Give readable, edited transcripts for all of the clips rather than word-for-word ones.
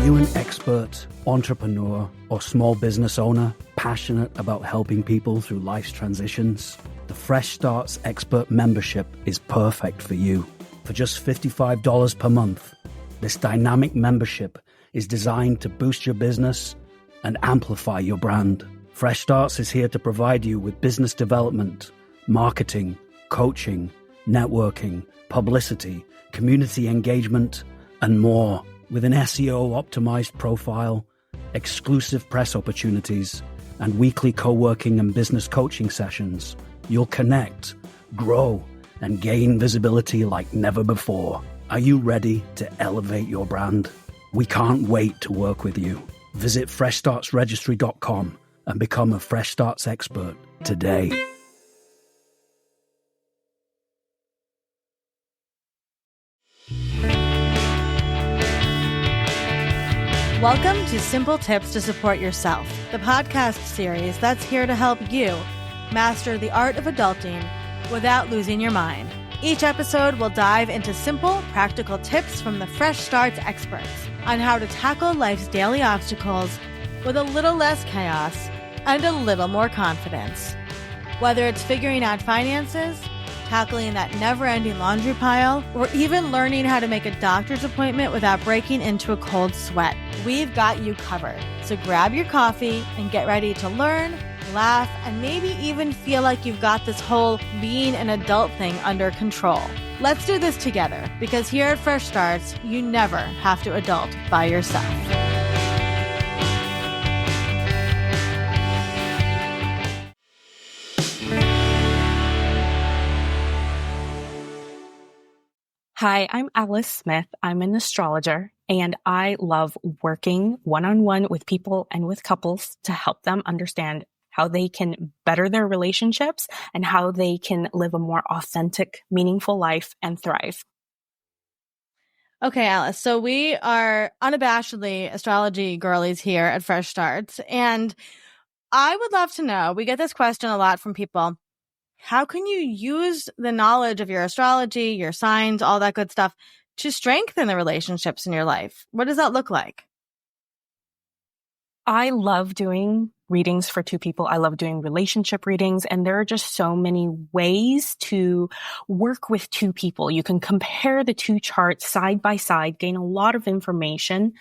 you an expert, entrepreneur, or small business owner passionate about helping people through life's transitions? The Fresh Starts Expert membership is perfect for you. For just $55 per month, this dynamic membership is designed to boost your business and amplify your brand. Fresh Starts is here to provide you with business development, marketing, coaching, networking, publicity, community engagement, and more. With an SEO-optimized profile, exclusive press opportunities, and weekly co-working and business coaching sessions, you'll connect, grow, and gain visibility like never before. Are you ready to elevate your brand? We can't wait to work with you. Visit freshstartsregistry.com and become a Fresh Starts expert today. Welcome to Simple Tips to Support Yourself, the podcast series that's here to help you master the art of adulting without losing your mind. Each episode will dive into simple, practical tips from the Fresh Starts experts on how to tackle life's daily obstacles with a little less chaos and a little more confidence. Whether it's figuring out finances, tackling that never-ending laundry pile, or even learning how to make a doctor's appointment without breaking into a cold sweat, we've got you covered. So grab your coffee and get ready to learn, laugh, and maybe even feel like you've got this whole being an adult thing under control. Let's do this together, because here at Fresh Starts, you never have to adult by yourself. Hi, I'm Alice Smith. I'm an astrologer, and I love working one-on-one with people and with couples to help them understand how they can better their relationships and how they can live a more authentic, meaningful life and thrive. Okay, Alice. So we are unabashedly astrology girlies here at Fresh Starts. And I would love to know, we get this question a lot from people. How can you use the knowledge of your astrology, your signs, all that good stuff to strengthen the relationships in your life? What does that look like? I love doing readings for two people. I love doing relationship readings, and there are just so many ways to work with two people. You can compare the two charts side by side, gain a lot of information.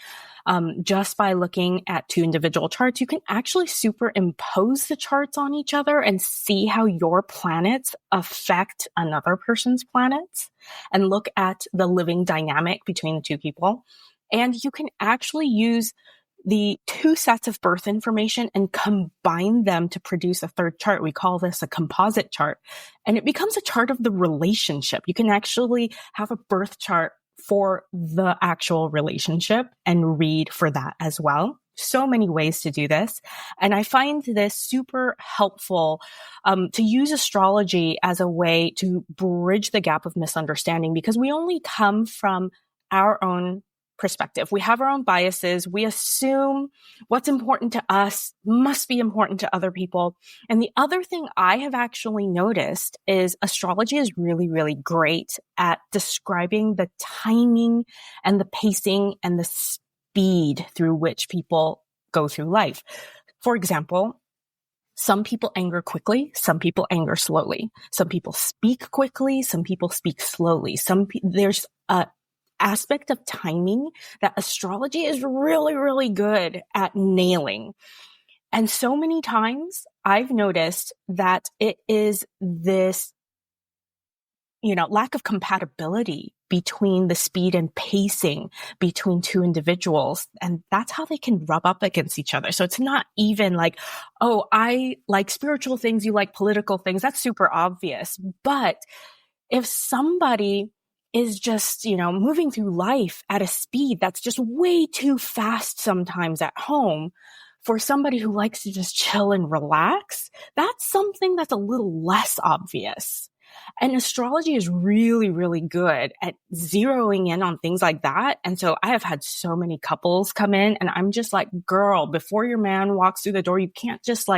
Just by looking at two individual charts, you can actually superimpose the charts on each other and see how your planets affect another person's planets and look at the living dynamic between the two people. And you can actually use the two sets of birth information and combine them to produce a third chart. We call this a composite chart, and it becomes a chart of the relationship. You can actually have a birth chart for the actual relationship and read for that as well. So many ways to do this. And I find this super helpful to use astrology as a way to bridge the gap of misunderstanding, because we only come from our own perspective. We have our own biases. We assume what's important to us must be important to other people. And the other thing I have actually noticed is astrology is really, really great at describing the timing and the pacing and the speed through which people go through life. For example, some people anger quickly, some people anger slowly. Some people speak quickly, some people speak slowly. There's a aspect of timing that astrology is really, really good at nailing. And so many times I've noticed that it is this, lack of compatibility between the speed and pacing between two individuals. And that's how they can rub up against each other. So it's not even like, oh, I like spiritual things, you like political things. That's super obvious. But if somebody is just, moving through life at a speed that's just way too fast sometimes at home, for somebody who likes to just chill and relax, that's something that's a little less obvious. And astrology is really, really good at zeroing in on things like that. And so I have had so many couples come in and I'm just like, girl, before your man walks through the door, you can't just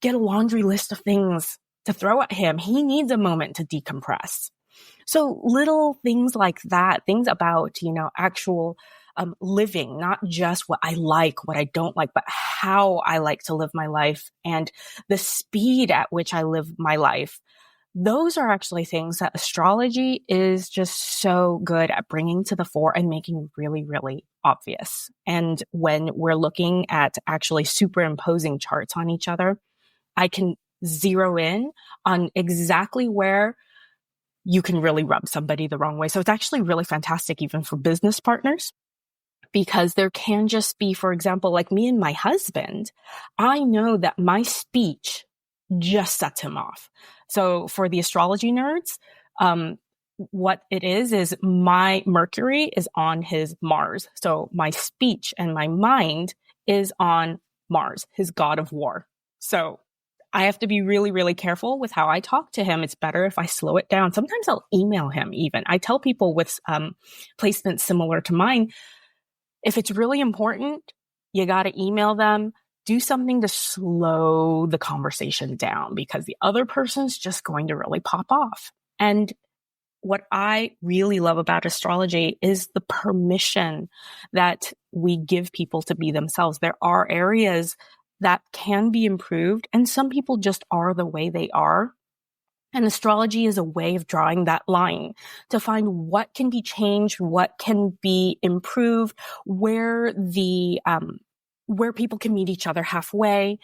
get a laundry list of things to throw at him. He needs a moment to decompress. So little things like that, things about, actual living, not just what I like, what I don't like, but how I like to live my life and the speed at which I live my life. Those are actually things that astrology is just so good at bringing to the fore and making really, really obvious. And when we're looking at actually superimposing charts on each other, I can zero in on exactly where you can really rub somebody the wrong way. So it's actually really fantastic even for business partners, because there can just be, for example, like me and my husband, I know that my speech just sets him off. So for the astrology nerds, what it is my Mercury is on his Mars. So my speech and my mind is on Mars, his god of war. So I have to be really, really careful with how I talk to him. It's better if I slow it down. Sometimes I'll email him even. I tell people with placements similar to mine, if it's really important, you got to email them. Do something to slow the conversation down, because the other person's just going to really pop off. And what I really love about astrology is the permission that we give people to be themselves. There are areas that can be improved, and some people just are the way they are. And astrology is a way of drawing that line to find what can be changed, what can be improved, where people can meet each other halfway.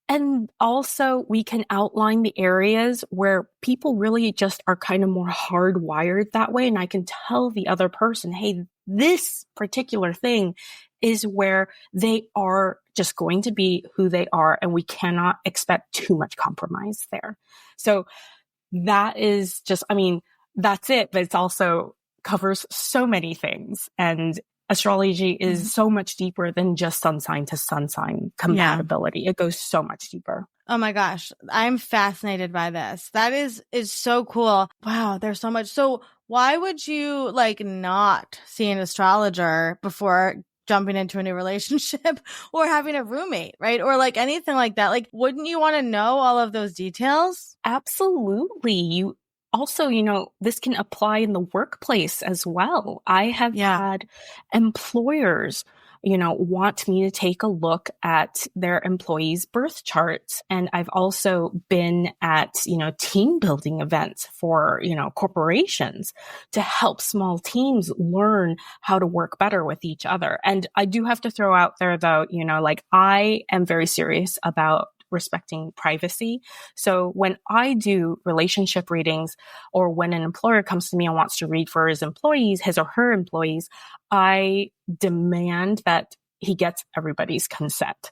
And also we can outline the areas where people really just are kind of more hardwired that way. And I can tell the other person, hey, this particular thing is where they are just going to be who they are, and we cannot expect too much compromise there. So that is just, that's it, but it's also covers so many things. And astrology is so much deeper than just sun sign to sun sign compatibility. Yeah. It goes so much deeper. Oh my gosh. I'm fascinated by this. That is so cool. Wow. There's so much. So why would you not see an astrologer before jumping into a new relationship or having a roommate, right? Or anything like that? Wouldn't you want to know all of those details? Absolutely. You also, this can apply in the workplace as well. I have had employers, want me to take a look at their employees' birth charts. And I've also been at, team building events for, corporations to help small teams learn how to work better with each other. And I do have to throw out there though, I am very serious about respecting privacy. So when I do relationship readings, or when an employer comes to me and wants to read for his or her employees, I demand that he gets everybody's consent.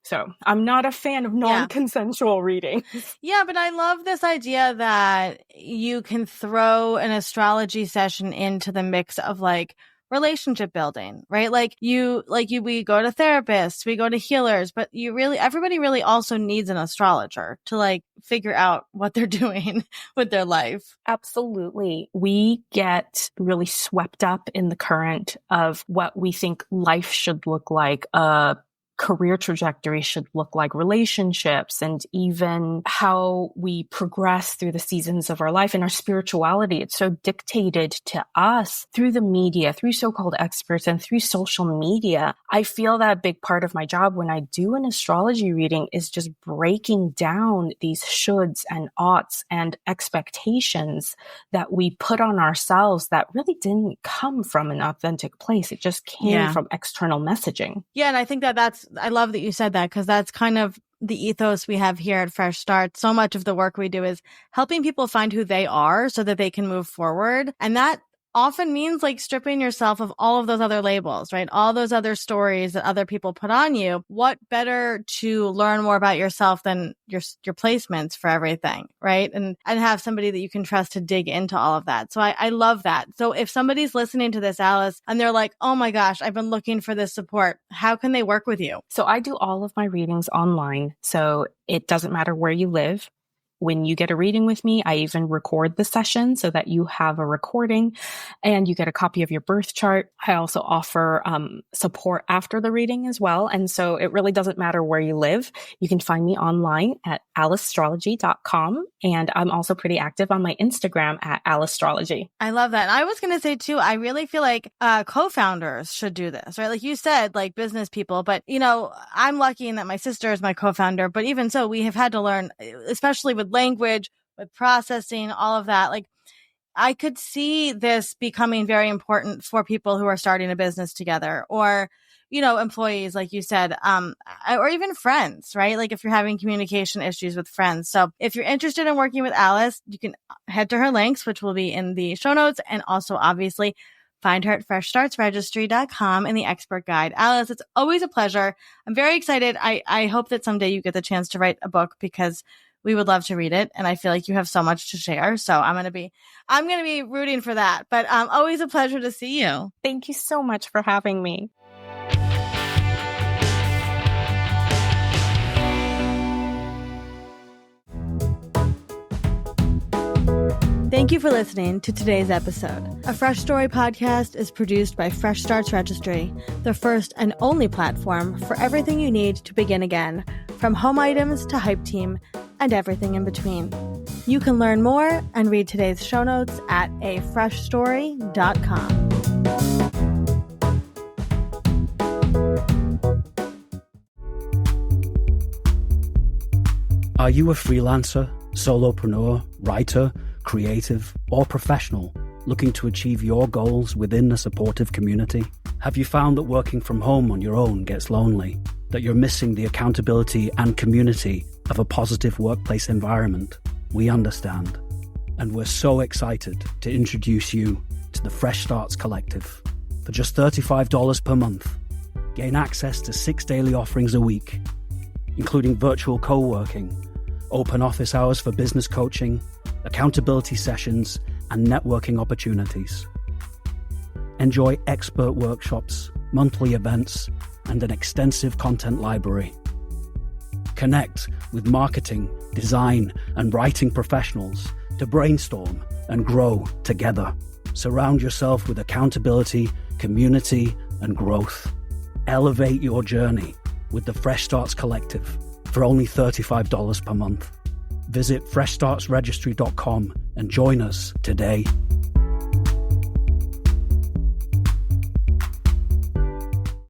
So I'm not a fan of non-consensual reading. Yeah, but I love this idea that you can throw an astrology session into the mix of relationship building, right? We go to therapists, we go to healers, but everybody really also needs an astrologer to figure out what they're doing with their life. Absolutely. We get really swept up in the current of what we think life should look like, career trajectory should look like, relationships, and even how we progress through the seasons of our life and our spirituality. It's so dictated to us through the media, through so-called experts, and through social media. I feel that a big part of my job when I do an astrology reading is just breaking down these shoulds and oughts and expectations that we put on ourselves that really didn't come from an authentic place. It just came from external messaging. Yeah, and I think I love that you said that, because that's kind of the ethos we have here at Fresh Start. So much of the work we do is helping people find who they are so that they can move forward. And that often means stripping yourself of all of those other labels, right? All those other stories that other people put on you. What better to learn more about yourself than your placements for everything, right? And have somebody that you can trust to dig into all of that. So I love that. So if somebody's listening to this, Alice, and they're like, oh my gosh, I've been looking for this support, how can they work with you? So I do all of my readings online. So it doesn't matter where you live. when you get a reading with me, I even record the session so that you have a recording and you get a copy of your birth chart. I also offer support after the reading as well. And so it really doesn't matter where you live. You can find me online at astrology.com. And I'm also pretty active on my Instagram at astrology. I love that. And I was going to say too, I really feel like co-founders should do this, right? Like you said, like business people, but I'm lucky in that my sister is my co-founder, but even so, we have had to learn, especially with language, with processing, all of that. Like I could see this becoming very important for people who are starting a business together, or, employees, like you said, or even friends, right? Like if you're having communication issues with friends. So if you're interested in working with Alice, you can head to her links, which will be in the show notes, and also obviously find her at freshstartsregistry.com in the expert guide. Alice, it's always a pleasure. I'm very excited. I hope that someday you get the chance to write a book, because we would love to read it. And I feel like you have so much to share. So I'm going to be rooting for that, but always a pleasure to see you. Thank you so much for having me. Thank you for listening to today's episode. A Fresh Story podcast is produced by Fresh Starts Registry, the first and only platform for everything you need to begin again, from home items to Hype Team and everything in between. You can learn more and read today's show notes at afreshstory.com. Are you a freelancer, solopreneur, writer, creative, or professional looking to achieve your goals within a supportive community? Have you found that working from home on your own gets lonely? That you're missing the accountability and community of a positive workplace environment? We understand. And we're so excited to introduce you to the Fresh Starts Collective. For just $35 per month, gain access to 6 daily offerings a week, including virtual co-working, open office hours for business coaching, accountability sessions, and networking opportunities. Enjoy expert workshops, monthly events, and an extensive content library. Connect with marketing, design, and writing professionals to brainstorm and grow together. Surround yourself with accountability, community, and growth. Elevate your journey with the Fresh Starts Collective for only $35 per month. Visit freshstartsregistry.com and join us today.